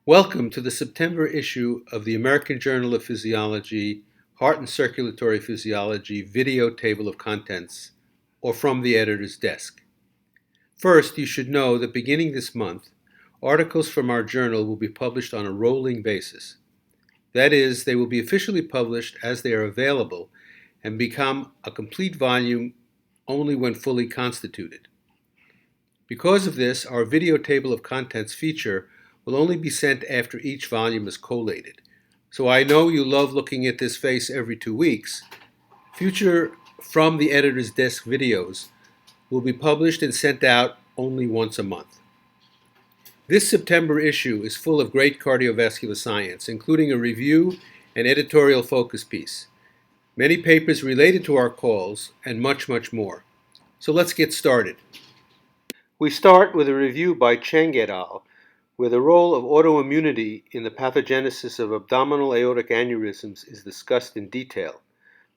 Welcome to the September issue of the American Journal of Physiology, Heart and Circulatory Physiology video table of contents, or from the editor's desk. First, you should know that beginning this month, articles from our journal will be published on a rolling basis. That is, they will be officially published as they are available and become a complete volume only when fully constituted. Because of this, our video table of contents feature will only be sent after each volume is collated. So I know you love looking at this face every 2 weeks. Future From the Editor's Desk videos will be published and sent out only once a month. This September issue is full of great cardiovascular science, including a review and editorial focus piece, many papers related to our calls, and much, much more. So let's get started. We start with a review by Cheng et al., where the role of autoimmunity in the pathogenesis of abdominal aortic aneurysms is discussed in detail.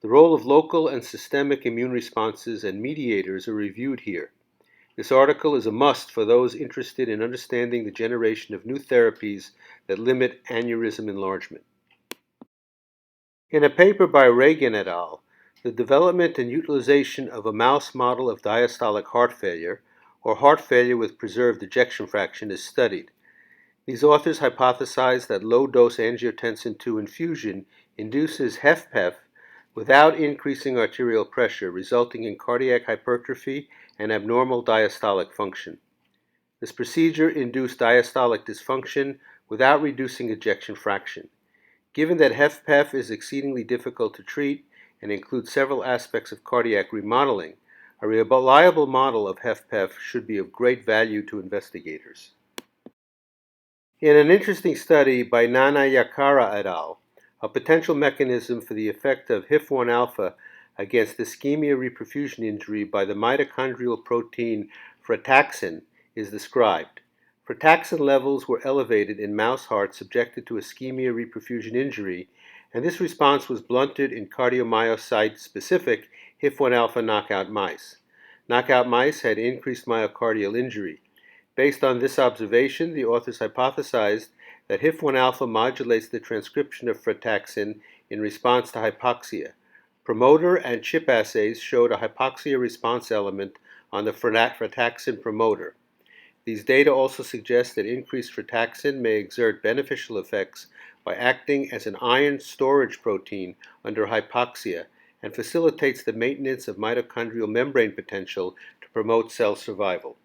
The role of local and systemic immune responses and mediators are reviewed here. This article is a must for those interested in understanding the generation of new therapies that limit aneurysm enlargement. In a paper by Reagan et al., the development and utilization of a mouse model of diastolic heart failure, or heart failure with preserved ejection fraction, is studied. These authors hypothesize that low-dose angiotensin II infusion induces HFpEF without increasing arterial pressure, resulting in cardiac hypertrophy and abnormal diastolic function. This procedure induced diastolic dysfunction without reducing ejection fraction. Given that HFpEF is exceedingly difficult to treat and includes several aspects of cardiac remodeling, a reliable model of HFpEF should be of great value to investigators. In an interesting study by Nanayakara et al., a potential mechanism for the effect of HIF-1 alpha against ischemia-reperfusion injury by the mitochondrial protein frataxin is described. Frataxin levels were elevated in mouse hearts subjected to ischemia-reperfusion injury, and this response was blunted in cardiomyocyte-specific HIF-1 alpha knockout mice. Knockout mice had increased myocardial injury. Based on this observation, the authors hypothesized that HIF-1 alpha modulates the transcription of frataxin in response to hypoxia. Promoter and CHIP assays showed a hypoxia response element on the frataxin promoter. These data also suggest that increased frataxin may exert beneficial effects by acting as an iron storage protein under hypoxia and facilitates the maintenance of mitochondrial membrane potential to promote cell survival.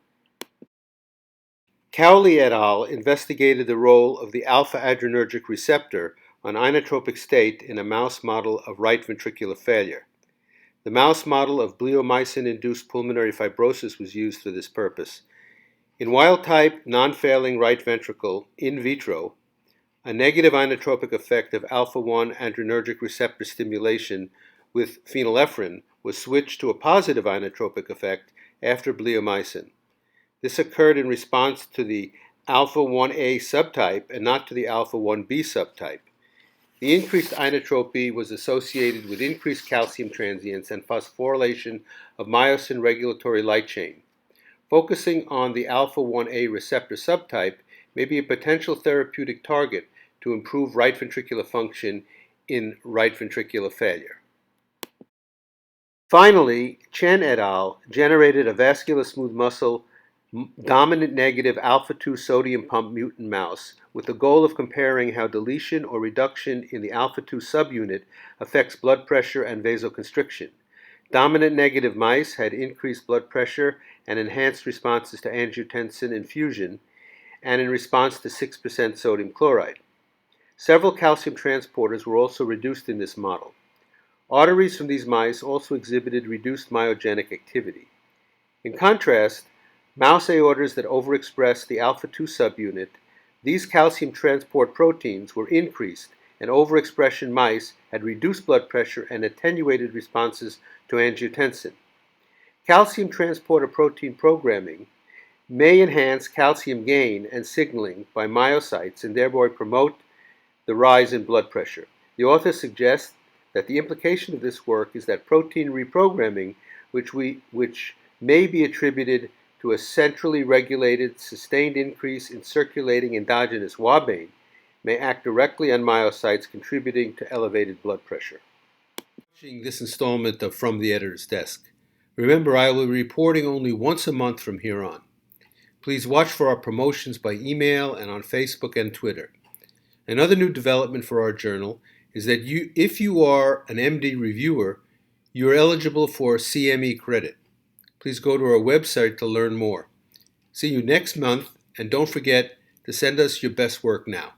Cowley et al. Investigated the role of the alpha-adrenergic receptor on inotropic state in a mouse model of right ventricular failure. The mouse model of bleomycin-induced pulmonary fibrosis was used for this purpose. In wild-type, non-failing right ventricle, in vitro, a negative inotropic effect of alpha-1 adrenergic receptor stimulation with phenylephrine was switched to a positive inotropic effect after bleomycin. This occurred in response to the alpha-1A subtype and not to the alpha-1B subtype. The increased inotropy was associated with increased calcium transients and phosphorylation of myosin regulatory light chain. Focusing on the alpha-1A receptor subtype may be a potential therapeutic target to improve right ventricular function in right ventricular failure. Finally, Chen et al. Generated a vascular smooth muscle dominant negative alpha-2 sodium pump mutant mouse with the goal of comparing how deletion or reduction in the alpha-2 subunit affects blood pressure and vasoconstriction. Dominant negative mice had increased blood pressure and enhanced responses to angiotensin infusion and in response to 6% sodium chloride. Several calcium transporters were also reduced in this model. Arteries from these mice also exhibited reduced myogenic activity. In contrast, mouse aortas that overexpressed the alpha-2 subunit, these calcium transport proteins were increased, and overexpression mice had reduced blood pressure and attenuated responses to angiotensin. Calcium transporter protein programming may enhance calcium gain and signaling by myocytes and thereby promote the rise in blood pressure. The author suggests that the implication of this work is that protein reprogramming, which may be attributed to a centrally regulated, sustained increase in circulating endogenous Wabane may act directly on myocytes, contributing to elevated blood pressure. Watching this installment of From the Editor's Desk. Remember, I will be reporting only once a month from here on. Please watch for our promotions by email and on Facebook and Twitter. Another new development for our journal is that if you are an MD reviewer, you are eligible for CME credit. Please go to our website to learn more. See you next month, and don't forget to send us your best work now.